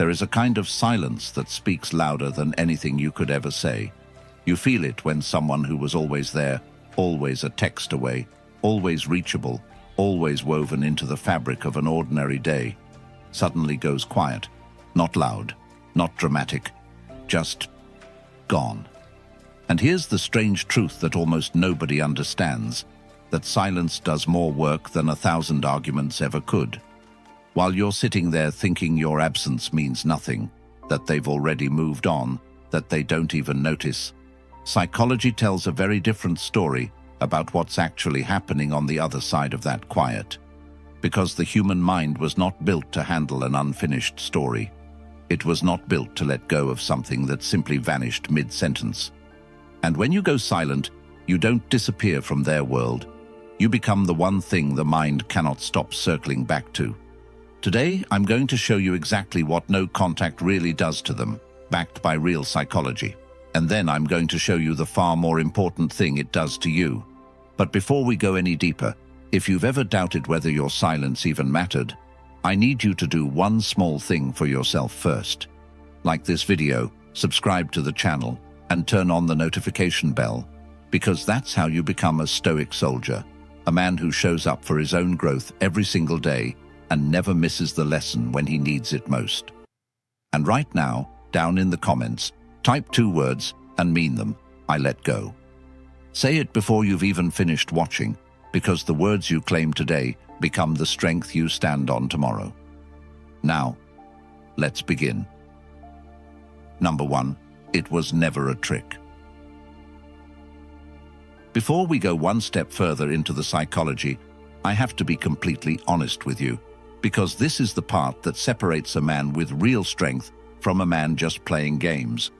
There is a kind of silence that speaks louder than anything you could ever say. You feel it when someone who was always there, always a text away, always reachable, always woven into the fabric of an ordinary day, suddenly goes quiet, not loud, not dramatic, just gone. And here's the strange truth that almost nobody understands, that silence does more work than 1,000 arguments ever could. While you're sitting there thinking your absence means nothing, that they've already moved on, that they don't even notice, psychology tells a very different story about what's actually happening on the other side of that quiet. Because the human mind was not built to handle an unfinished story. It was not built to let go of something that simply vanished mid-sentence. And when you go silent, you don't disappear from their world. You become the one thing the mind cannot stop circling back to. Today, I'm going to show you exactly what no contact really does to them, backed by real psychology. And then I'm going to show you the far more important thing it does to you. But before we go any deeper, if you've ever doubted whether your silence even mattered, I need you to do one small thing for yourself first. Like this video, subscribe to the channel, and turn on the notification bell, because that's how you become a Stoic soldier, a man who shows up for his own growth every single day and never misses the lesson when he needs it most. And right now, down in the comments, type 2 words and mean them: I let go. Say it before you've even finished watching, because the words you claim today become the strength you stand on tomorrow. Now, let's begin. Number 1, it was never a trick. Before we go one step further into the psychology, I have to be completely honest with you, because this is the part that separates a man with real strength from a man just playing games.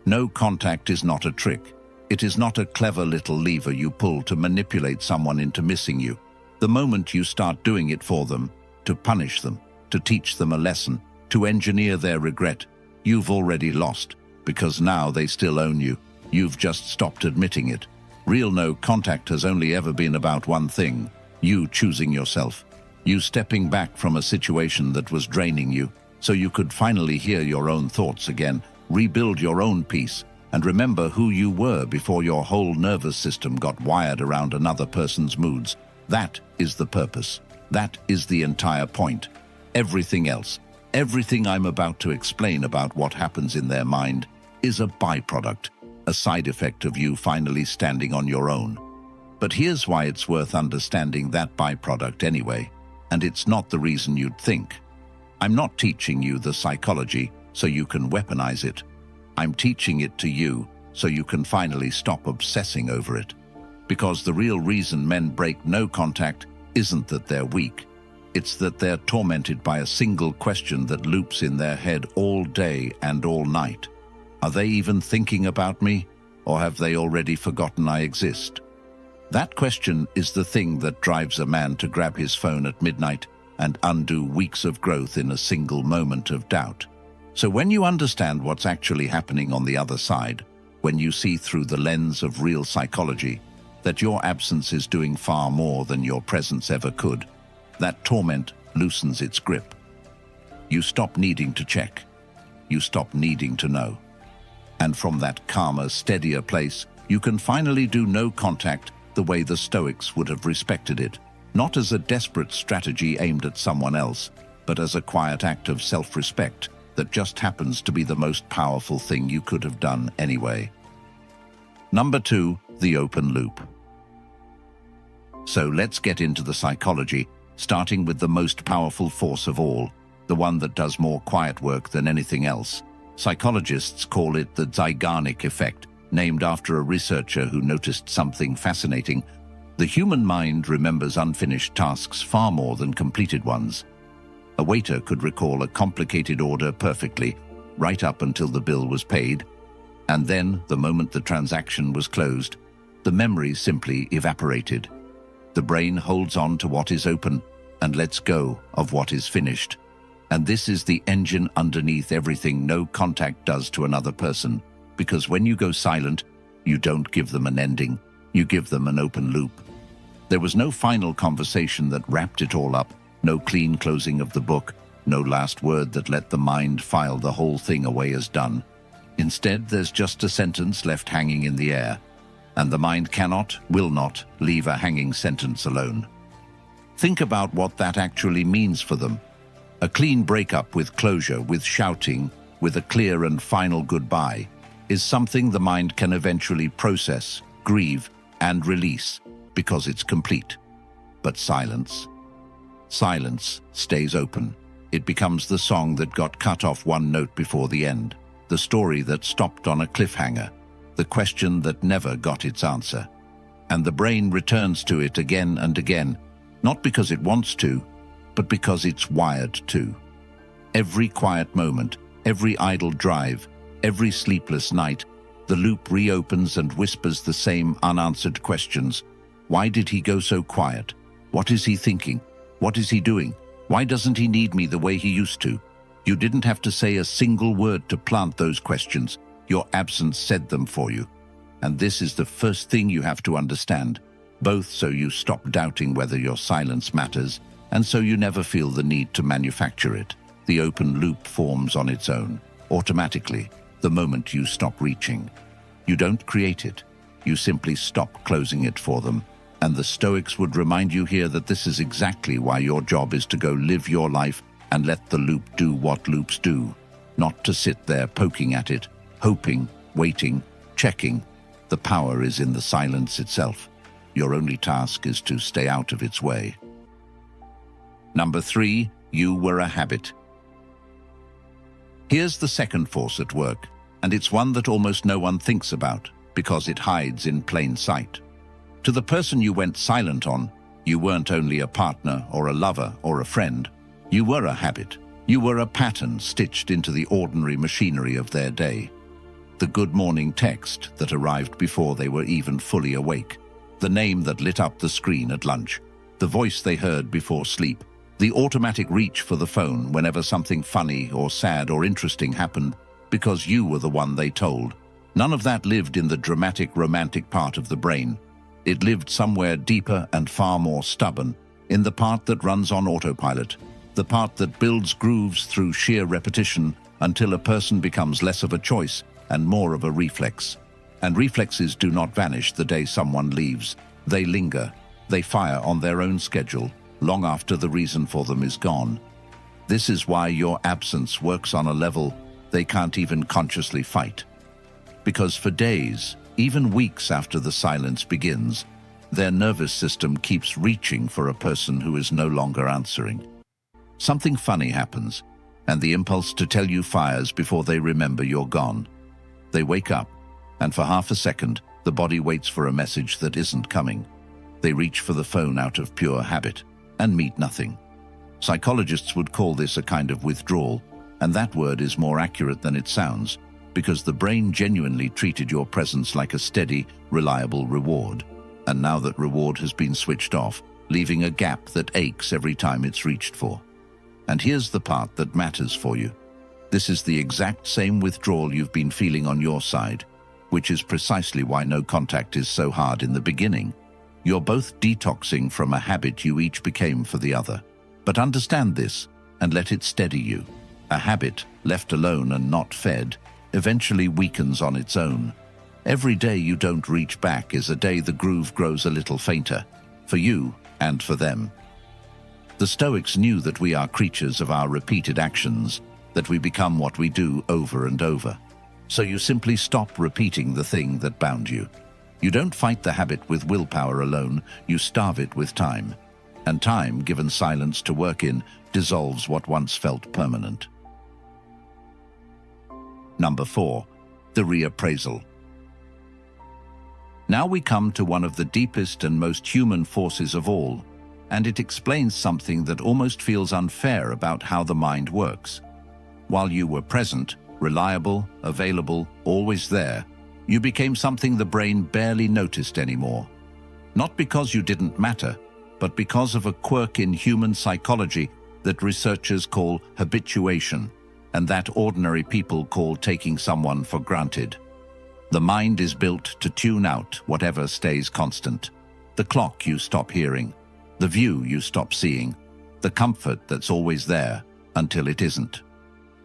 No contact is not a trick. It is not a clever little lever you pull to manipulate someone into missing you. The moment you start doing it for them, to punish them, to teach them a lesson, to engineer their regret, you've already lost, because now they still own you. You've just stopped admitting it. Real no contact has only ever been about one thing: you choosing yourself. You stepping back from a situation that was draining you, so you could finally hear your own thoughts again, rebuild your own peace, and remember who you were before your whole nervous system got wired around another person's moods. That is the purpose. That is the entire point. Everything else, everything I'm about to explain about what happens in their mind, is a byproduct, a side effect of you finally standing on your own. But here's why it's worth understanding that byproduct anyway, and it's not the reason you'd think. I'm not teaching you the psychology so you can weaponize it. I'm teaching it to you so you can finally stop obsessing over it. Because the real reason men break no contact isn't that they're weak. It's that they're tormented by a single question that loops in their head all day and all night. Are they even thinking about me, or have they already forgotten I exist? That question is the thing that drives a man to grab his phone at midnight and undo weeks of growth in a single moment of doubt. So when you understand what's actually happening on the other side, when you see through the lens of real psychology that your absence is doing far more than your presence ever could, that torment loosens its grip. You stop needing to check. You stop needing to know. And from that calmer, steadier place, you can finally do no contact the way the Stoics would have respected it, not as a desperate strategy aimed at someone else, but as a quiet act of self-respect that just happens to be the most powerful thing you could have done anyway. Number 2, the open loop. So let's get into the psychology, starting with the most powerful force of all, the one that does more quiet work than anything else. Psychologists call it the Zeigarnik effect, named after a researcher who noticed something fascinating. The human mind remembers unfinished tasks far more than completed ones. A waiter could recall a complicated order perfectly, right up until the bill was paid, and then, the moment the transaction was closed, the memory simply evaporated. The brain holds on to what is open and lets go of what is finished. And this is the engine underneath everything no contact does to another person. Because when you go silent, you don't give them an ending, you give them an open loop. There was no final conversation that wrapped it all up, no clean closing of the book, No last word that let the mind file the whole thing away as done. Instead, there's just a sentence left hanging in the air, and the mind cannot, will not, leave a hanging sentence alone. Think about what that actually means for them. A clean breakup with closure, with shouting, with a clear and final goodbye, is something the mind can eventually process, grieve, and release, because it's complete. But silence? Silence stays open. It becomes the song that got cut off one note before the end, the story that stopped on a cliffhanger, the question that never got its answer. And the brain returns to it again and again, not because it wants to, but because it's wired to. Every quiet moment, every idle drive, every sleepless night, the loop reopens and whispers the same unanswered questions. Why did he go so quiet? What is he thinking? What is he doing? Why doesn't he need me the way he used to? You didn't have to say a single word to plant those questions. Your absence said them for you. And this is the first thing you have to understand, both so you stop doubting whether your silence matters, and so you never feel the need to manufacture it. The open loop forms on its own, automatically, the moment you stop reaching. You don't create it. You simply stop closing it for them. And the Stoics would remind you here that this is exactly why your job is to go live your life and let the loop do what loops do, not to sit there poking at it, hoping, waiting, checking. The power is in the silence itself. Your only task is to stay out of its way. Number 3, you were a habit. Here's the second force at work, and it's one that almost no one thinks about because it hides in plain sight. To the person you went silent on, you weren't only a partner or a lover or a friend. You were a habit. You were a pattern stitched into the ordinary machinery of their day. The good morning text that arrived before they were even fully awake. The name that lit up the screen at lunch. The voice they heard before sleep. The automatic reach for the phone whenever something funny or sad or interesting happened because you were the one they told. None of that lived in the dramatic, romantic part of the brain. It lived somewhere deeper and far more stubborn, in the part that runs on autopilot, the part that builds grooves through sheer repetition until a person becomes less of a choice and more of a reflex. And reflexes do not vanish the day someone leaves. They linger. They fire on their own schedule, long after the reason for them is gone. This is why your absence works on a level they can't even consciously fight. Because for days, even weeks after the silence begins, their nervous system keeps reaching for a person who is no longer answering. Something funny happens, and the impulse to tell you fires before they remember you're gone. They wake up, and for half a second, the body waits for a message that isn't coming. They reach for the phone out of pure habit, and meet nothing. Psychologists would call this a kind of withdrawal, and that word is more accurate than it sounds, because the brain genuinely treated your presence like a steady, reliable reward. And now that reward has been switched off, leaving a gap that aches every time it's reached for. And here's the part that matters for you. This is the exact same withdrawal you've been feeling on your side, which is precisely why no contact is so hard in the beginning. You're both detoxing from a habit you each became for the other. But understand this, and let it steady you. A habit, left alone and not fed, eventually weakens on its own. Every day you don't reach back is a day the groove grows a little fainter, for you and for them. The Stoics knew that we are creatures of our repeated actions, that we become what we do over and over. So you simply stop repeating the thing that bound you. You don't fight the habit with willpower alone, you starve it with time. And time, given silence to work in, dissolves what once felt permanent. Number 4, the reappraisal. Now we come to one of the deepest and most human forces of all, and it explains something that almost feels unfair about how the mind works. While you were present, reliable, available, always there, you became something the brain barely noticed anymore. Not because you didn't matter, but because of a quirk in human psychology that researchers call habituation, and that ordinary people call taking someone for granted. The mind is built to tune out whatever stays constant. The clock you stop hearing, the view you stop seeing, the comfort that's always there, until it isn't.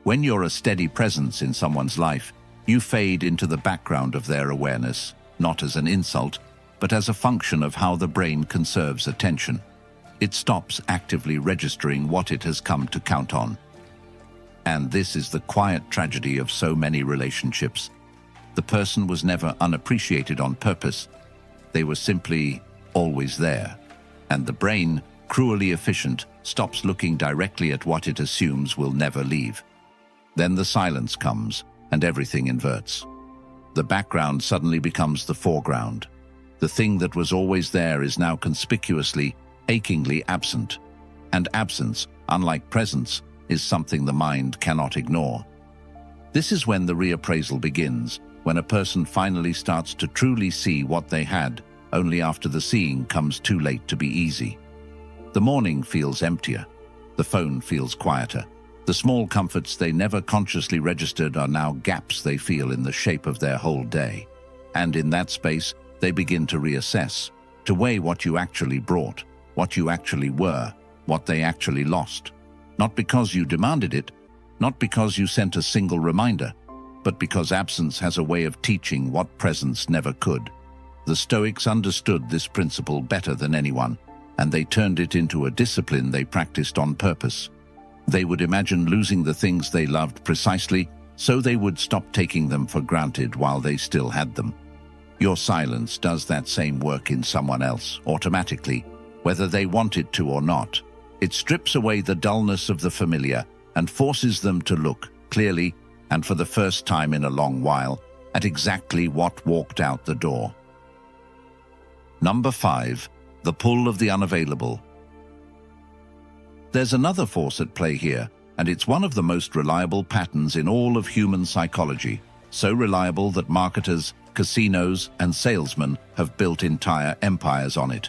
When you're a steady presence in someone's life, you fade into the background of their awareness, not as an insult, but as a function of how the brain conserves attention. It stops actively registering what it has come to count on. And this is the quiet tragedy of so many relationships. The person was never unappreciated on purpose. They were simply always there. And the brain, cruelly efficient, stops looking directly at what it assumes will never leave. Then the silence comes, and everything inverts. The background suddenly becomes the foreground. The thing that was always there is now conspicuously, achingly absent. And absence, unlike presence, is something the mind cannot ignore. This is when the reappraisal begins, when a person finally starts to truly see what they had, only after the seeing comes too late to be easy. The morning feels emptier. The phone feels quieter. The small comforts they never consciously registered are now gaps they feel in the shape of their whole day. And in that space, they begin to reassess, to weigh what you actually brought, what you actually were, what they actually lost. Not because you demanded it, not because you sent a single reminder, but because absence has a way of teaching what presence never could. The Stoics understood this principle better than anyone, and they turned it into a discipline they practiced on purpose. They would imagine losing the things they loved precisely so they would stop taking them for granted while they still had them. Your silence does that same work in someone else, automatically, whether they want it to or not. It strips away the dullness of the familiar and forces them to look clearly, and for the first time in a long while, at exactly what walked out the door. Number 5. The pull of the unavailable. There's another force at play here, and it's one of the most reliable patterns in all of human psychology, so reliable that marketers, casinos, and salesmen have built entire empires on it.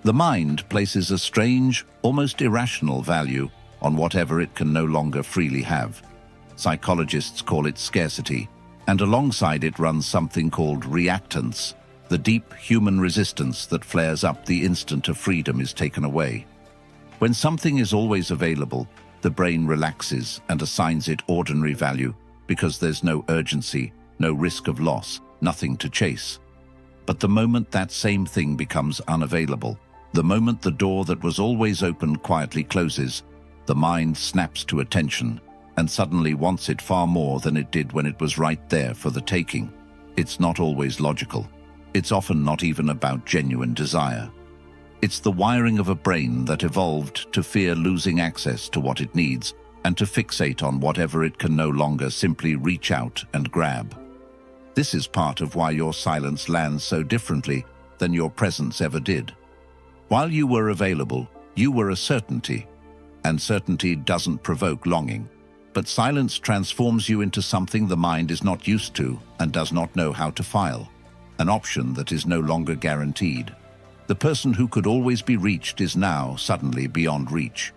The mind places a strange, almost irrational value on whatever it can no longer freely have. Psychologists call it scarcity, and alongside it runs something called reactance, the deep human resistance that flares up the instant a freedom is taken away. When something is always available, the brain relaxes and assigns it ordinary value because there's no urgency, no risk of loss, nothing to chase. But the moment that same thing becomes unavailable, the moment the door that was always open quietly closes, the mind snaps to attention and suddenly wants it far more than it did when it was right there for the taking. It's not always logical. It's often not even about genuine desire. It's the wiring of a brain that evolved to fear losing access to what it needs and to fixate on whatever it can no longer simply reach out and grab. This is part of why your silence lands so differently than your presence ever did. While you were available, you were a certainty, and certainty doesn't provoke longing. But silence transforms you into something the mind is not used to and does not know how to file, an option that is no longer guaranteed. The person who could always be reached is now suddenly beyond reach.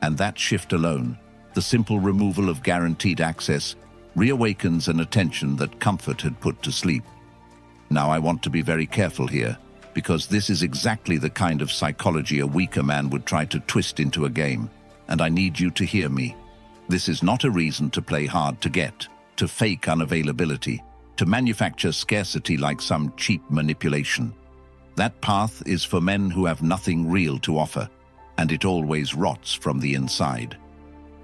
And that shift alone, the simple removal of guaranteed access, reawakens an attention that comfort had put to sleep. Now I want to be very careful here, because this is exactly the kind of psychology a weaker man would try to twist into a game, and I need you to hear me. This is not a reason to play hard to get, to fake unavailability, to manufacture scarcity like some cheap manipulation. That path is for men who have nothing real to offer, and it always rots from the inside.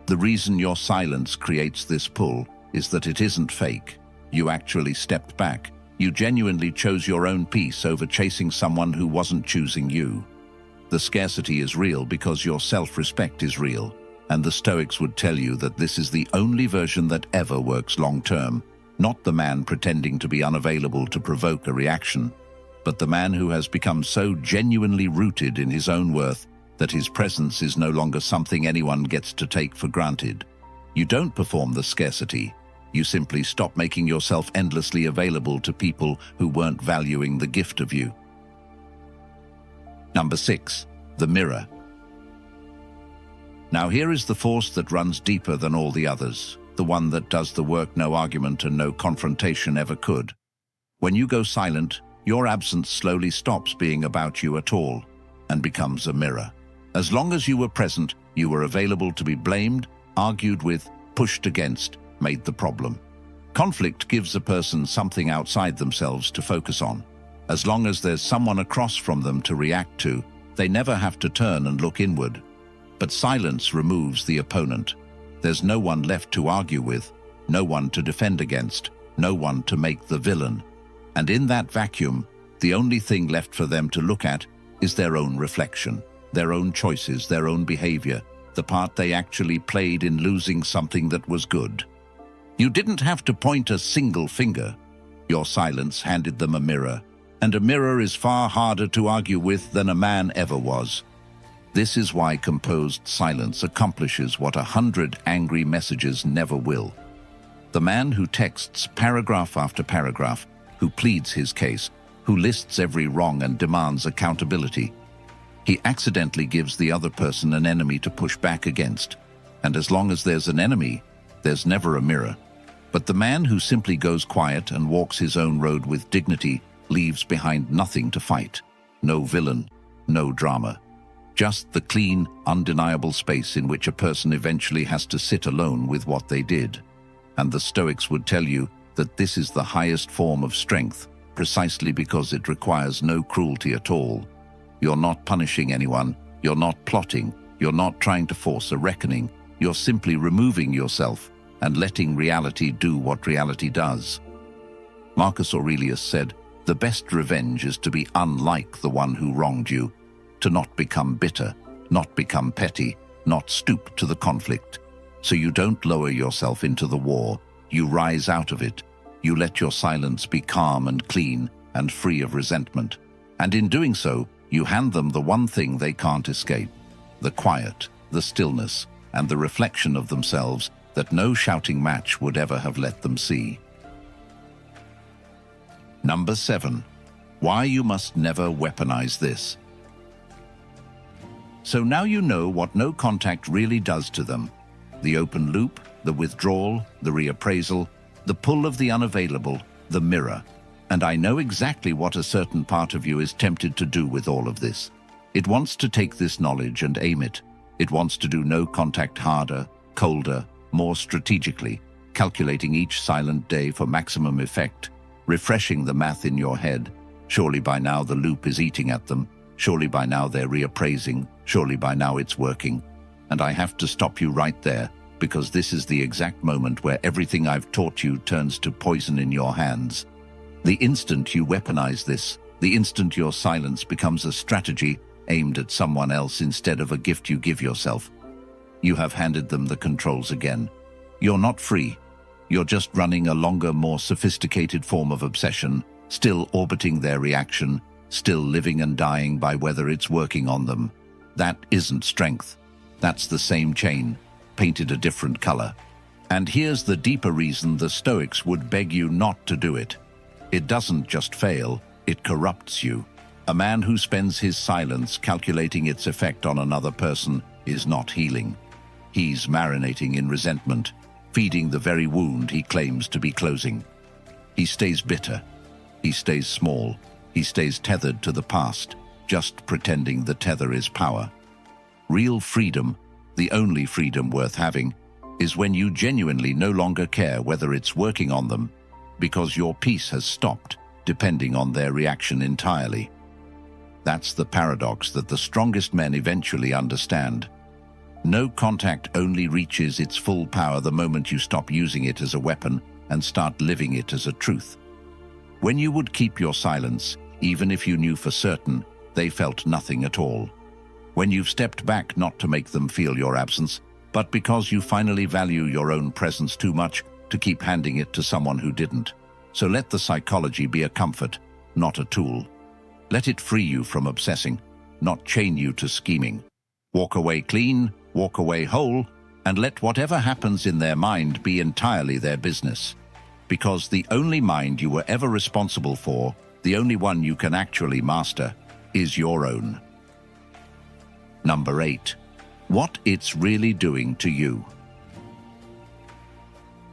The reason your silence creates this pull is that it isn't fake. You actually stepped back. You genuinely chose your own peace over chasing someone who wasn't choosing you. The scarcity is real because your self-respect is real, and the Stoics would tell you that this is the only version that ever works long-term, not the man pretending to be unavailable to provoke a reaction, but the man who has become so genuinely rooted in his own worth that his presence is no longer something anyone gets to take for granted. You don't perform the scarcity. You simply stop making yourself endlessly available to people who weren't valuing the gift of you. Number 6. The mirror. Now here is the force that runs deeper than all the others, the one that does the work no argument and no confrontation ever could. When you go silent, your absence slowly stops being about you at all and becomes a mirror. As long as you were present, you were available to be blamed, argued with, pushed against, made the problem. Conflict gives a person something outside themselves to focus on. As long as there's someone across from them to react to, they never have to turn and look inward. But silence removes the opponent. There's no one left to argue with, no one to defend against, no one to make the villain. And in that vacuum, the only thing left for them to look at is their own reflection, their own choices, their own behavior, the part they actually played in losing something that was good. You didn't have to point a single finger. Your silence handed them a mirror, and a mirror is far harder to argue with than a man ever was. This is why composed silence accomplishes what 100 angry messages never will. The man who texts paragraph after paragraph, who pleads his case, who lists every wrong and demands accountability, he accidentally gives the other person an enemy to push back against. And as long as there's an enemy, there's never a mirror. But the man who simply goes quiet and walks his own road with dignity leaves behind nothing to fight. No villain, no drama. Just the clean, undeniable space in which a person eventually has to sit alone with what they did. And the Stoics would tell you that this is the highest form of strength, precisely because it requires no cruelty at all. You're not punishing anyone, you're not plotting, you're not trying to force a reckoning, you're simply removing yourself and letting reality do what reality does. Marcus Aurelius said, "The best revenge is to be unlike the one who wronged you, to not become bitter, not become petty, not stoop to the conflict. So you don't lower yourself into the war, you rise out of it. You let your silence be calm and clean and free of resentment. And in doing so, you hand them the one thing they can't escape, the quiet, the stillness, and the reflection of themselves that no shouting match would ever have let them see." Number 7. Why you must never weaponize this. So now you know what no contact really does to them. The open loop, the withdrawal, the reappraisal, the pull of the unavailable, the mirror. And I know exactly what a certain part of you is tempted to do with all of this. It wants to take this knowledge and aim it. It wants to do no contact harder, colder, more strategically, calculating each silent day for maximum effect, refreshing the math in your head. Surely by now the loop is eating at them. Surely by now they're reappraising. Surely by now it's working. And I have to stop you right there, because this is the exact moment where everything I've taught you turns to poison in your hands. The instant you weaponize this, the instant your silence becomes a strategy aimed at someone else instead of a gift you give yourself, you have handed them the controls again. You're not free. You're just running a longer, more sophisticated form of obsession, still orbiting their reaction, still living and dying by whether it's working on them. That isn't strength. That's the same chain, painted a different color. And here's the deeper reason the Stoics would beg you not to do it. It doesn't just fail, it corrupts you. A man who spends his silence calculating its effect on another person is not healing. He's marinating in resentment, feeding the very wound he claims to be closing. He stays bitter. He stays small. He stays tethered to the past, just pretending the tether is power. Real freedom, the only freedom worth having, is when you genuinely no longer care whether it's working on them, because your peace has stopped, depending on their reaction entirely. That's the paradox that the strongest men eventually understand. No contact only reaches its full power the moment you stop using it as a weapon and start living it as a truth. When you would keep your silence, even if you knew for certain they felt nothing at all. When you've stepped back not to make them feel your absence, but because you finally value your own presence too much to keep handing it to someone who didn't. So let the psychology be a comfort, not a tool. Let it free you from obsessing, not chain you to scheming. Walk away clean, walk away whole, and let whatever happens in their mind be entirely their business. Because the only mind you were ever responsible for, the only one you can actually master, is your own. Number 8. What it's really doing to you.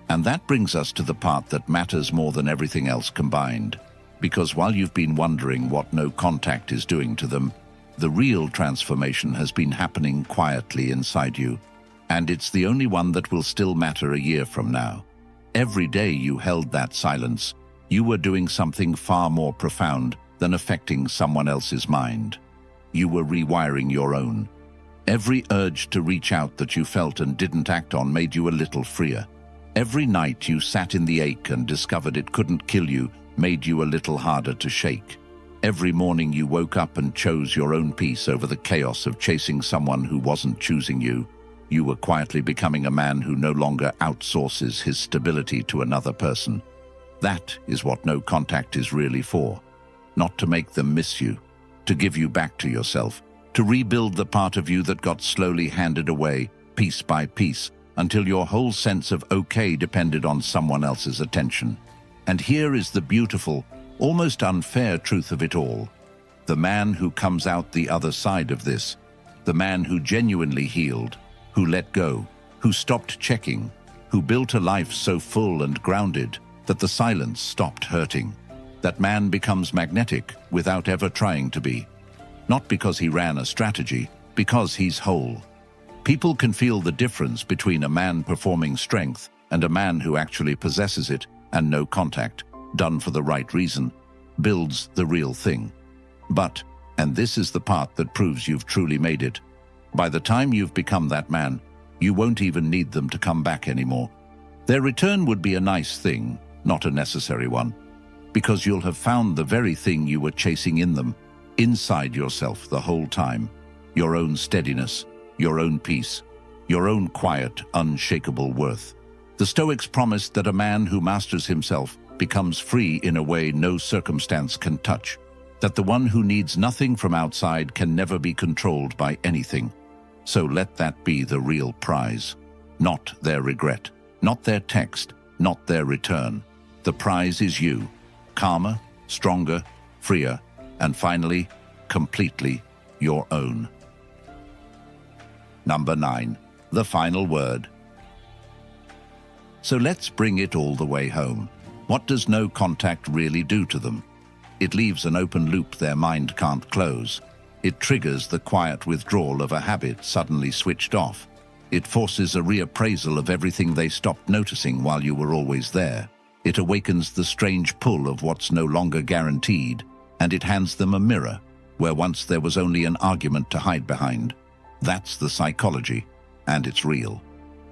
And that brings us to the part that matters more than everything else combined. Because while you've been wondering what no contact is doing to them, the real transformation has been happening quietly inside you. And it's the only one that will still matter a year from now. Every day you held that silence, you were doing something far more profound than affecting someone else's mind. You were rewiring your own. Every urge to reach out that you felt and didn't act on made you a little freer. Every night you sat in the ache and discovered it couldn't kill you made you a little harder to shake. Every morning you woke up and chose your own peace over the chaos of chasing someone who wasn't choosing you. You were quietly becoming a man who no longer outsources his stability to another person. That is what no contact is really for. Not to make them miss you, to give you back to yourself, to rebuild the part of you that got slowly handed away, piece by piece, until your whole sense of okay depended on someone else's attention. And here is the beautiful, almost unfair truth of it all. The man who comes out the other side of this, the man who genuinely healed, who let go, who stopped checking, who built a life so full and grounded that the silence stopped hurting. That man becomes magnetic without ever trying to be. Not because he ran a strategy, because he's whole. People can feel the difference between a man performing strength and a man who actually possesses it, and no contact, done for the right reason, builds the real thing. But, and this is the part that proves you've truly made it, by the time you've become that man, you won't even need them to come back anymore. Their return would be a nice thing, not a necessary one, because you'll have found the very thing you were chasing in them, inside yourself the whole time. Your own steadiness, your own peace, your own quiet, unshakable worth. The Stoics promised that a man who masters himself becomes free in a way no circumstance can touch, that the one who needs nothing from outside can never be controlled by anything. So let that be the real prize. Not their regret, not their text, not their return. The prize is you, calmer, stronger, freer, and finally, completely your own. Number 9, the final word. So let's bring it all the way home. What does no contact really do to them? It leaves an open loop their mind can't close. It triggers the quiet withdrawal of a habit suddenly switched off. It forces a reappraisal of everything they stopped noticing while you were always there. It awakens the strange pull of what's no longer guaranteed, and it hands them a mirror, where once there was only an argument to hide behind. That's the psychology, and it's real.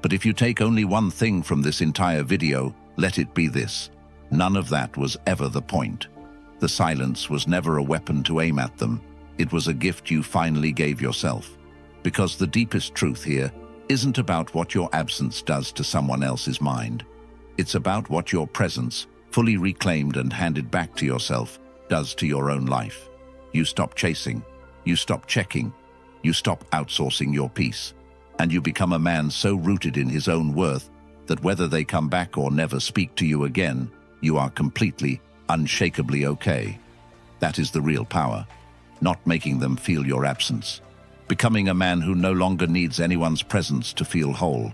But if you take only one thing from this entire video, let it be this. None of that was ever the point. The silence was never a weapon to aim at them. It was a gift you finally gave yourself. Because the deepest truth here isn't about what your absence does to someone else's mind. It's about what your presence, fully reclaimed and handed back to yourself, does to your own life. You stop chasing, you stop checking, you stop outsourcing your peace, and you become a man so rooted in his own worth that whether they come back or never speak to you again, you are completely, unshakably okay. That is the real power, not making them feel your absence. Becoming a man who no longer needs anyone's presence to feel whole.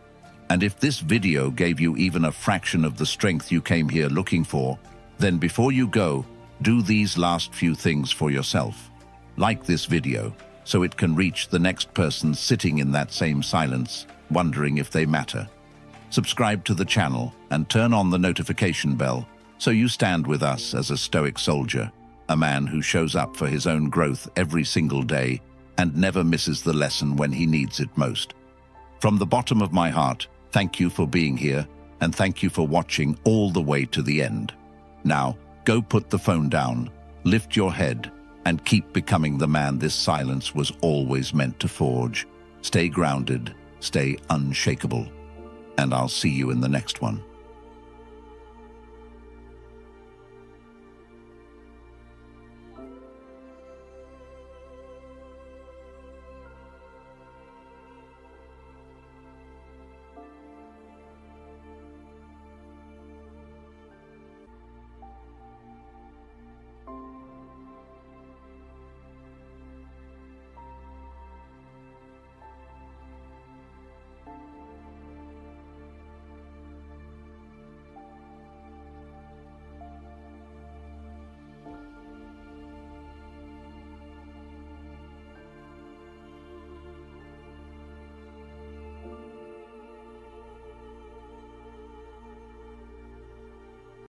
And if this video gave you even a fraction of the strength you came here looking for, then before you go, do these last few things for yourself. Like this video, so it can reach the next person sitting in that same silence, wondering if they matter. Subscribe to the channel and turn on the notification bell so you stand with us as a Stoic soldier, a man who shows up for his own growth every single day and never misses the lesson when he needs it most. From the bottom of my heart, thank you for being here, and thank you for watching all the way to the end. Now, go put the phone down, lift your head, and keep becoming the man this silence was always meant to forge. Stay grounded, stay unshakable, and I'll see you in the next one.